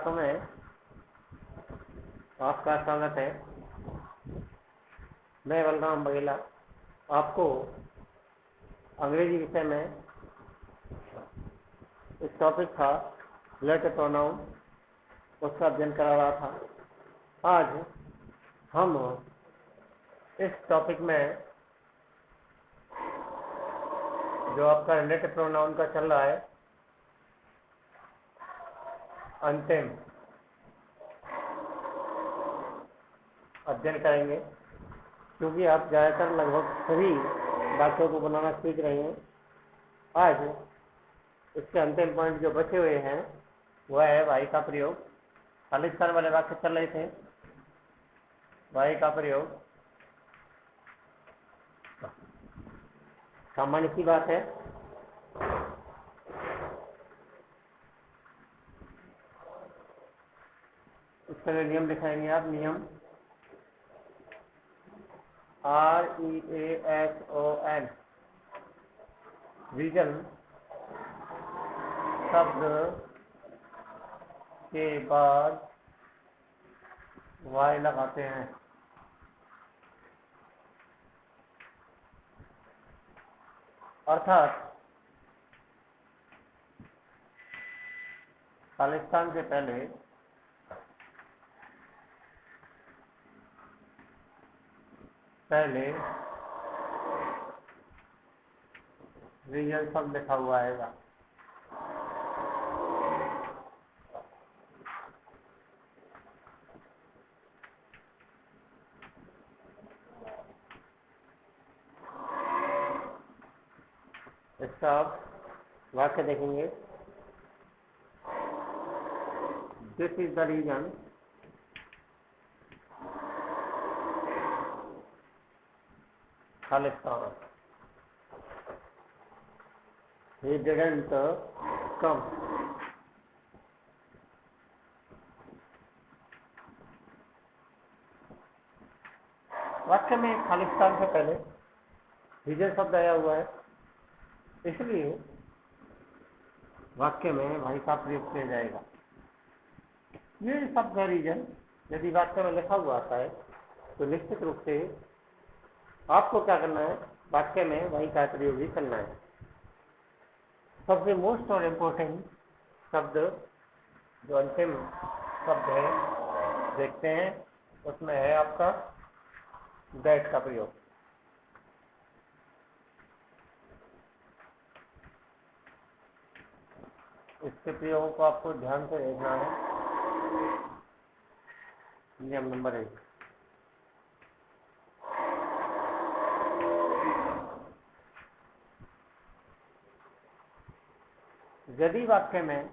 क्लासों में आपका स्वागत है। मैं बलराम बघेला आपको अंग्रेजी विषय में एक टॉपिक था रिलेटिव प्रोनाउन, उसका अध्ययन करा रहा था। आज हम इस टॉपिक में जो आपका रिलेटिव प्रोनाउन का चल रहा है अंतिम अध्ययन करेंगे, क्योंकि आप ज़्यादातर लगभग सभी वाक्यों को बनाना सीख रहे हैं। आज इसके अंतिम पॉइंट जो बचे हुए हैं वह है वाई का प्रयोग। खालिस्तान वाले वाक्य चल रहे थे। वाई का प्रयोग सामान्य सी बात है। इसके लिए नियम दिखाएंगे आप। नियम REASON, रीजन शब्द के बाद वाई लगाते हैं। अर्थात खालिस्तान से पहले रीजन शब्द लिखा हुआ आएगा। इसका आप वाक्य देखेंगे। This is the reason Khalistan, he didn't come। वाक्य में खालिस्तान से पहले रीजन शब्द आया हुआ है, इसलिए वाक्य में वाई का प्रयोग किया जाएगा। ये शब्द है रीजन यदि वाक्य में लिखा हुआ आता है तो निश्चित रूप से आपको क्या करना है, वाक्य में वाई का प्रयोग ही करना है। सबसे मोस्ट और इम्पोर्टेंट शब्द जो अंतिम शब्द है देखते हैं, उसमें है आपका दैट का प्रयोग। इसके प्रयोगों को आपको ध्यान से देखना है। नियम नंबर 1, यदि वाक्य में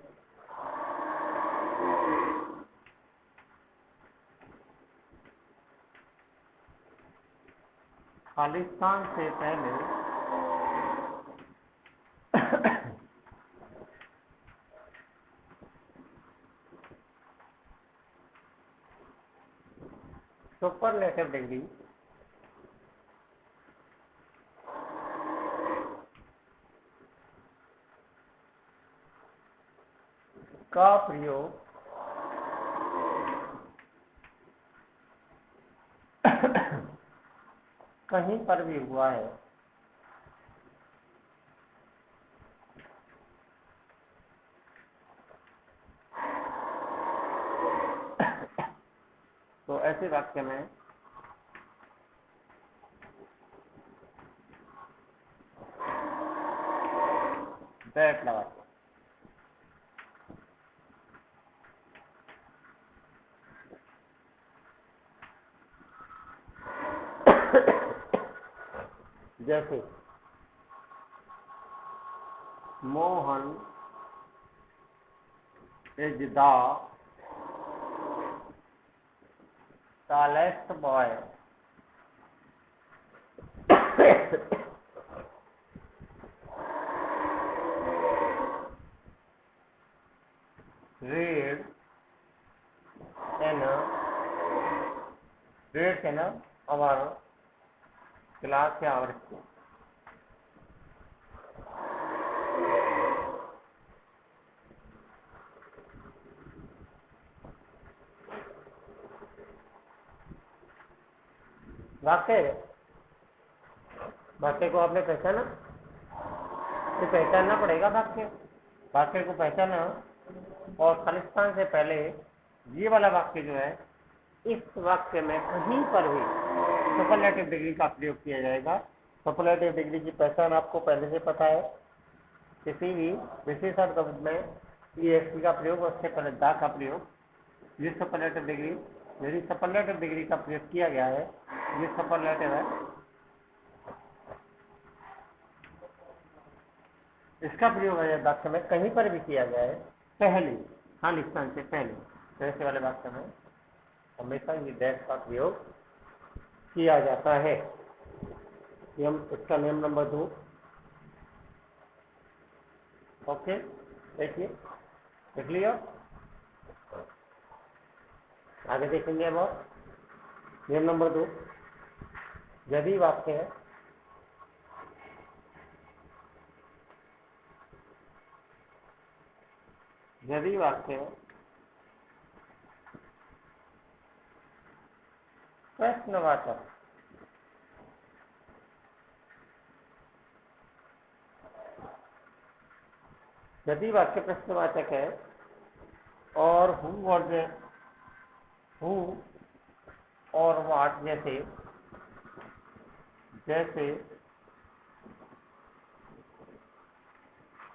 खालिस्तान से पहले सुपरलेटिव डिग्री का प्रयोग कहीं पर भी हुआ है तो ऐसे वाक्य में दैट लगाते हैं। जैसे Mohan is the tallest boy read in our class या our school। वाक्य वाक्य को आपने पहचाना, तो पहचानना पड़ेगा वाक्य को पहचाना। और खालिस्तान से पहले ये वाला वाक्य जो है, इस वाक्य में कहीं पर भी सुपरलेटिव डिग्री का प्रयोग किया जाएगा। सुपरलेटिव डिग्री की पहचान आपको पहले से पता है। किसी भी विशेषण शब्द में EXT का प्रयोग, उससे पहले दा का प्रयोग, ये सुपरलेटिव डिग्री, यदि सुपरलेटिव डिग्री का प्रयोग किया गया है, ये सुपरलेटिव है, इसका प्रयोग है वाक्य में कहीं पर भी किया गया है पहले, खालिस्तान से पहले, तो ऐसे वाले वाक्य में हमेशा ये दैट का प्रयोग किया जाता है। इसका नियम नंबर 2। ओके, देखिए, देख लिया, आगे देखेंगे। अब और नियम नंबर 2, यदि वाक्य है प्रश्नवाचक, यदि वाक्य प्रश्नवाचक है और हु और व्हाट जैसे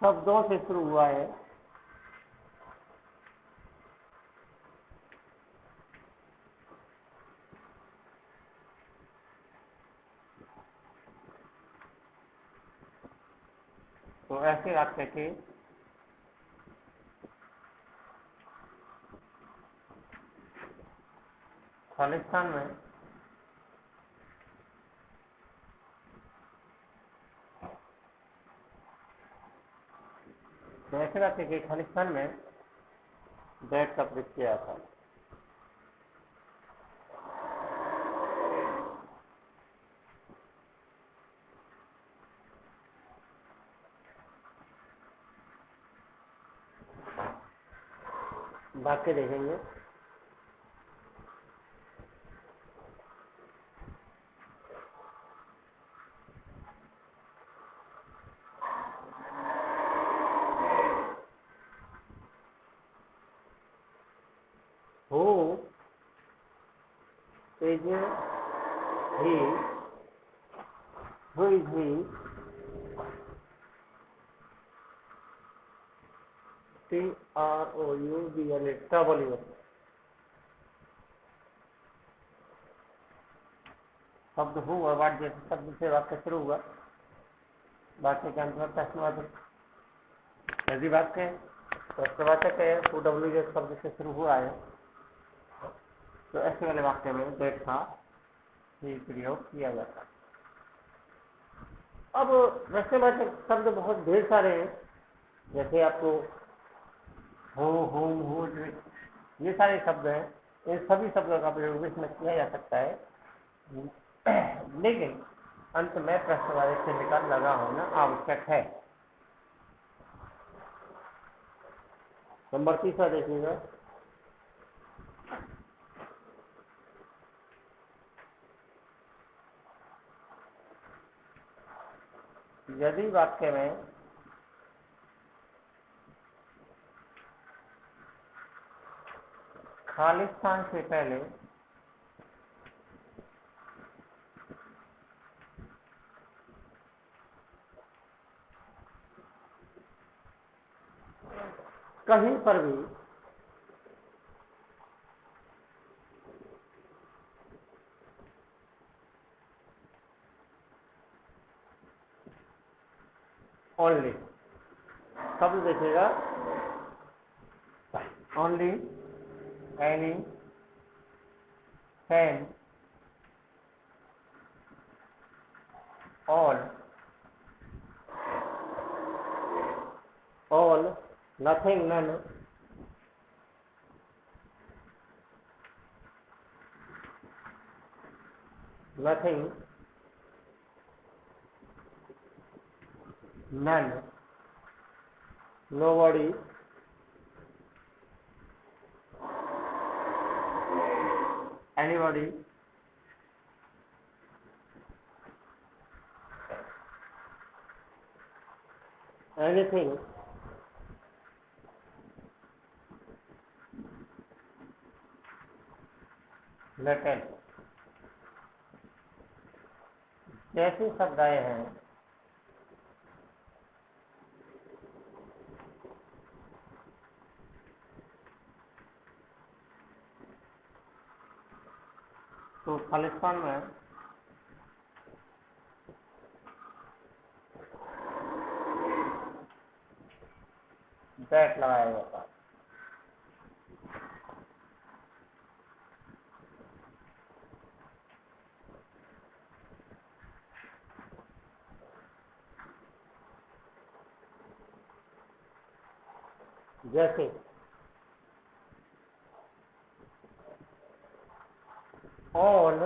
शब्दों से शुरू हुआ है, तो ऐसे वाक्य के खालिस्तान में दैट का प्रयोग किया जाता है। वाक्य देखेंगे, who is he, who is he, TROUBLE, trouble. शब्द हु और वाट जैसे शब्द से वाक्य शुरू हुआ, वाक्य के अंत में प्रश्नवाचक, यदि वाक्य प्रश्नवाचक है, OW जैसे शब्द से शुरू हुआ है, तो ऐसे वाले वाक्य में दैट का ही प्रयोग किया जाता है। अब प्रश्नवाचक शब्द बहुत ढेर सारे हैं, जैसे आपको हो, होम, हो, ये सारे शब्द हैं। इन सभी शब्दों का प्रयोग इसमें किया जा सकता है, लेकिन अंत में प्रश्नवाचक चिन्ह का लगा होना आवश्यक है। नंबर 3 देखिएगा, यदि वाक्य में खालिस्तान से पहले कहीं पर भी ओनली शब्द देखिएगा, only, any, can, all, nothing, none, nothing, none, nobody, anybody, anything latent, जैसे शब्द आए हैं तो खालिस्तान में दैट लगाया जाता है। जैसे on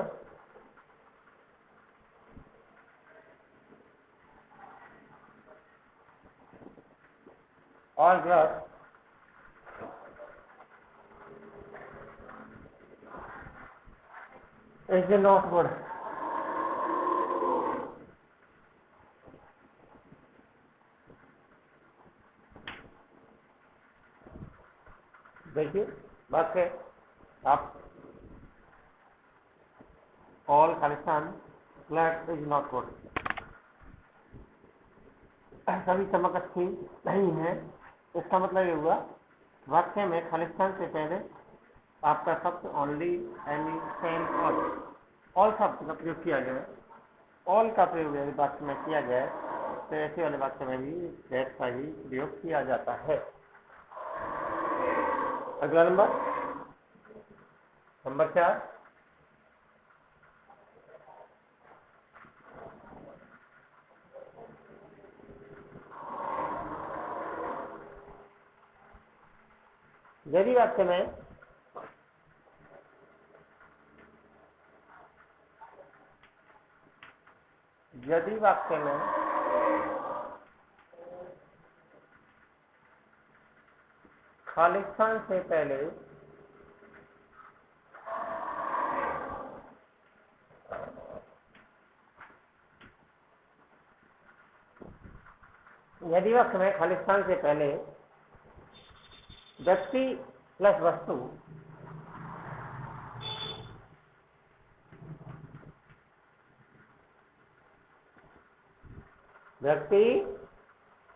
all glass is not good। देखिए बात है, आप all Khalistan flat is not good, सभी चमक अच्छी नहीं है। इसका मतलब ये हुआ वाक्य में खालिस्तान से पहले आपका शब्द ओनली, एनी, सेम, ऑल शब्द का प्रयोग किया गया है। ऑल का प्रयोग यदि वाक्य में किया गया है तो ऐसे वाले वाक्य में भी दैट का ही प्रयोग किया जाता है। अगला नंबर 4, यदि वाक्य में खालिस्तान से पहले व्यक्ति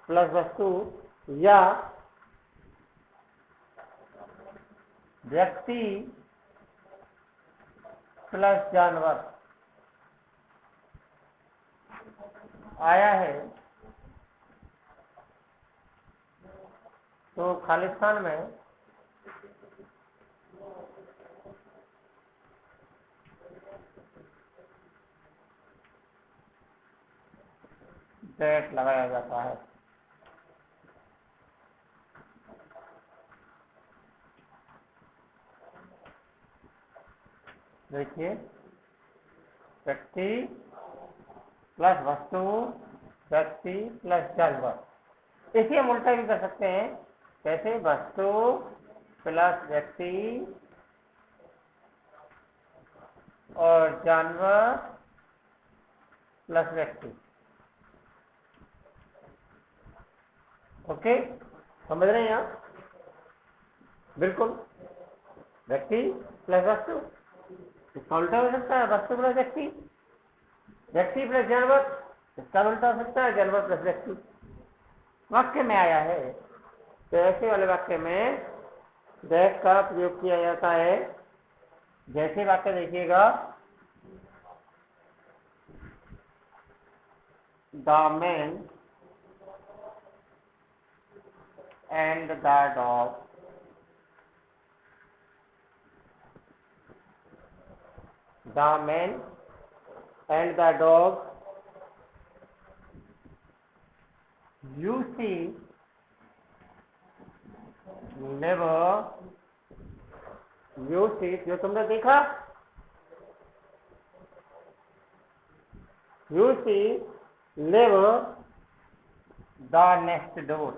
प्लस वस्तु या व्यक्ति प्लस जानवर आया है तो खालिस्तान में दैट लगाया जाता है। देखिए व्यक्ति प्लस वस्तु, व्यक्ति प्लस जानवर, इसे हम उल्टा भी कर सकते हैं। कैसे? वस्तु प्लस व्यक्ति और जानवर प्लस व्यक्ति। ओके, समझ रहे हैं आप? बिल्कुल, व्यक्ति प्लस वस्तु, इसका उल्टा हो सकता है वस्तु प्लस व्यक्ति, व्यक्ति प्लस जानवर, इसका उल्टा हो सकता है जानवर प्लस व्यक्ति। वाक्य में आया है तो ऐसे वाले वाक्य में दैट का प्रयोग किया जाता है। जैसे वाक्य देखिएगा, the man and the dog, the man and the dog you see never, you see जो तुमने देखा, you see live the next door।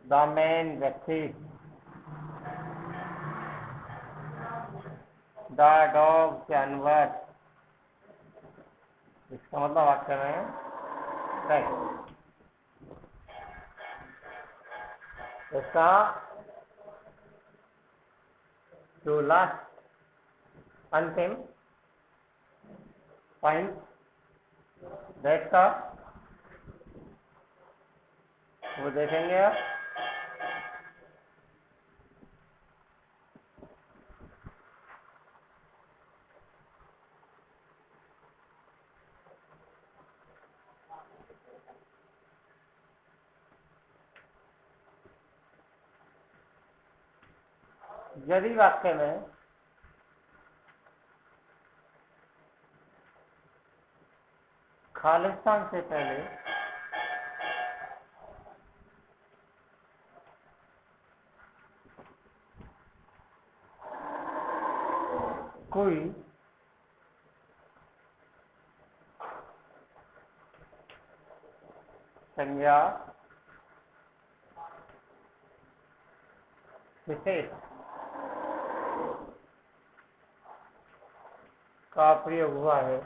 the man व्यक्ति, the dog जानवर, इसका मतलब वाक्य में दैट, इसका जो लास्ट अंतिम पॉइंट दैट का वो देखेंगे आप। यदि वाक्य में खालिस्तान से पहले कोई संज्ञा विशेष का प्रयोग हुआ है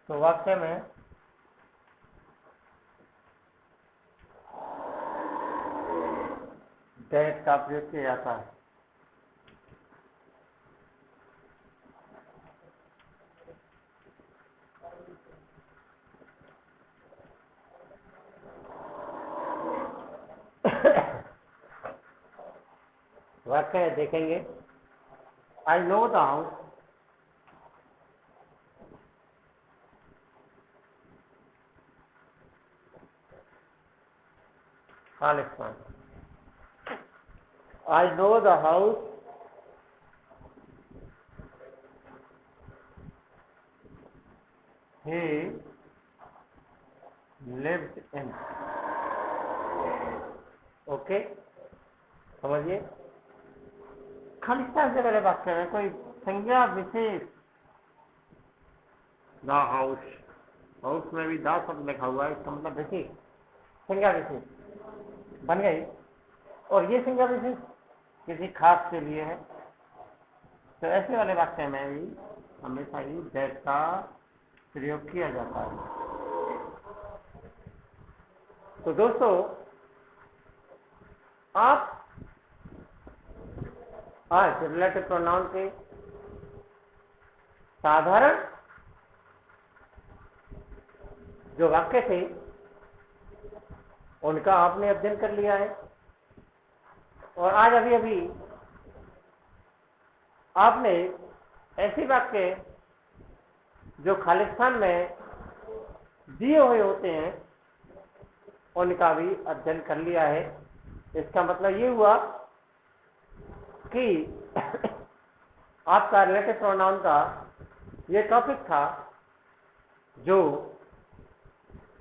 तो वाक्य में दैट का प्रयोग किया जाता है। वाक्य देखेंगे, I know the house Khalistan, I know the house he lived in। Okay, समझिए, खालिस्तान से पहले वाक्य में कोई संज्ञा विशेष, द हाउस, हाउस में भी द शब्द लिखा हुआ है, इसका मतलब विशेष, संज्ञा विशेष बन गई, और ये संज्ञा विशेष किसी खास के लिए है, तो ऐसे वाले वाक्य में भी हमेशा ही दैट का प्रयोग किया जाता है। तो दोस्तों, आप आज रिलेटिव प्रोनाउन के साधारण जो वाक्य थे उनका आपने अध्ययन कर लिया है, और आज अभी अभी आपने ऐसे वाक्य जो खालिस्तान में दिए हुए होते हैं उनका भी अध्ययन कर लिया है। इसका मतलब ये हुआ कि आपका रिलेटिव प्रोनाउन का ये टॉपिक था जो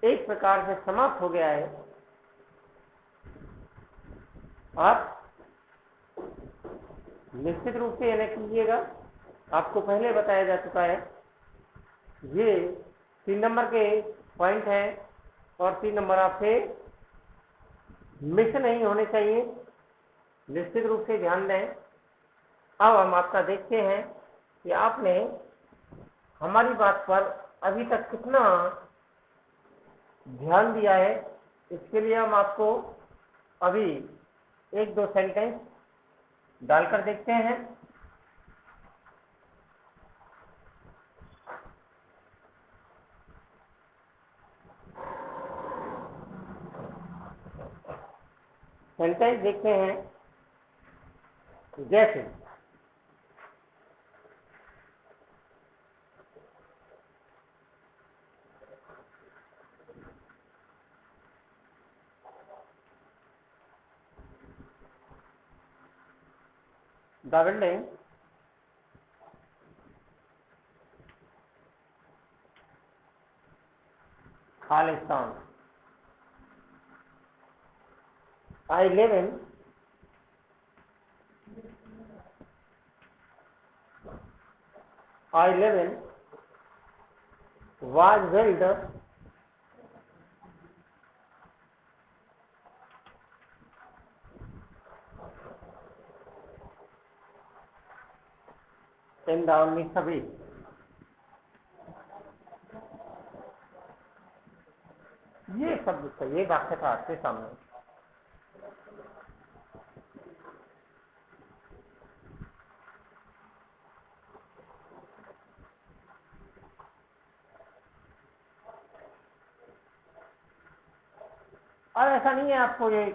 एक प्रकार से समाप्त हो गया है। आप निश्चित रूप से इन्हें कीजिएगा, आपको पहले बताया जा चुका है, ये 3 नंबर के पॉइंट हैं और 3 नंबर आपसे मिस नहीं होने चाहिए, निश्चित रूप से ध्यान दें। अब हम आपका देखते हैं कि आपने हमारी बात पर अभी तक कितना ध्यान दिया है। इसके लिए हम आपको अभी 1-2 सेंटेंस डालकर देखते हैं। सेंटेंस देखते हैं, जैसे the building Khalistan, I live in was built in the 1920। ये शब्द ये वाक्य था आपके सामने। और ऐसा नहीं है आपको ये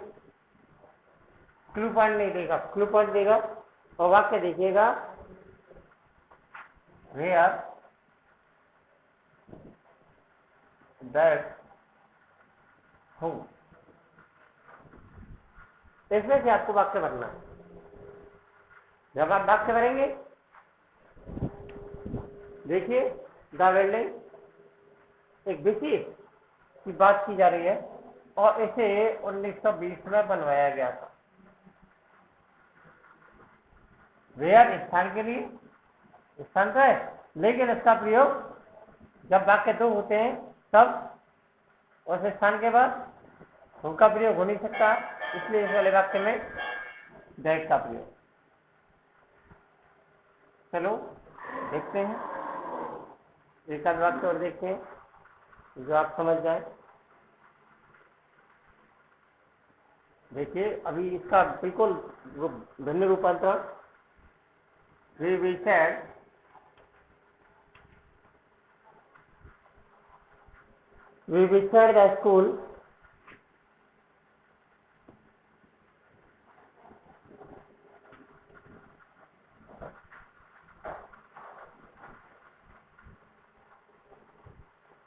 क्लू पॉइंट नहीं देगा, क्लू पॉइंट देगा और वाक्य देखिएगा, वेयर दैट हूं, इसमें से आपको वाक्य भरना है। जब आप वाक्य भरेंगे, देखिए द बिल्डिंग, एक विशेष की बात की जा रही है और इसे 1920 में बनवाया गया था। वेयर स्थान के लिए, स्थान का है, लेकिन इसका प्रयोग जब वाक्य दो होते हैं तब उस स्थान के बाद उनका प्रयोग हो नहीं सकता, इसलिए इस वाले वाक्य में दैट का प्रयोग। चलो देखते हैं, एक आध वाक्य और देखते हैं जो आप समझ जाए। देखिए अभी इसका बिल्कुल भिन्न रूपांतरण, we visited the school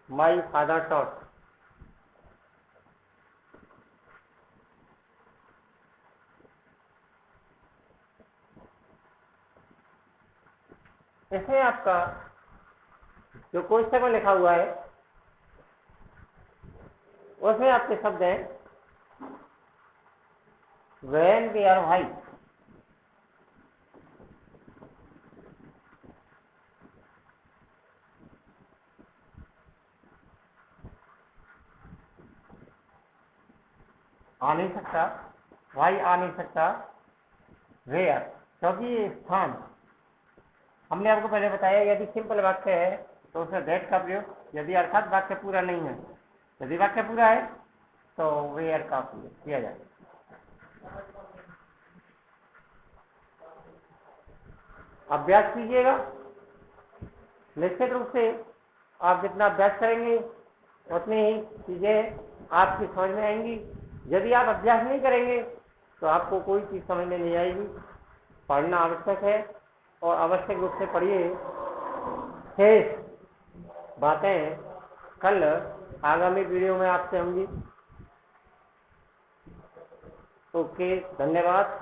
my father taught। इसमें आपका जो कोष्ठक में लिखा हुआ है उसमें आपके शब्द हैं when we are white, आ नहीं सकता, वाई आ नहीं सकता, वेयर, क्योंकि ये स्थान हमने आपको पहले बताया, यदि सिंपल वाक्य है तो उसमें दैट का प्रयोग, यदि अर्थात वाक्य पूरा नहीं है, यदि वाक्य पूरा है तो वेयर का प्रयोग किया जाए। अभ्यास कीजिएगा, निश्चित रूप से आप जितना अभ्यास करेंगे उतनी ही चीजें आपकी समझ में आएंगी। यदि आप अभ्यास नहीं करेंगे तो आपको कोई चीज समझ में नहीं आएगी। पढ़ना आवश्यक है और आवश्यक रूप से पढ़िए। शेष बातें कल आगामी वीडियो में आपसे होंगी। ओके, धन्यवाद।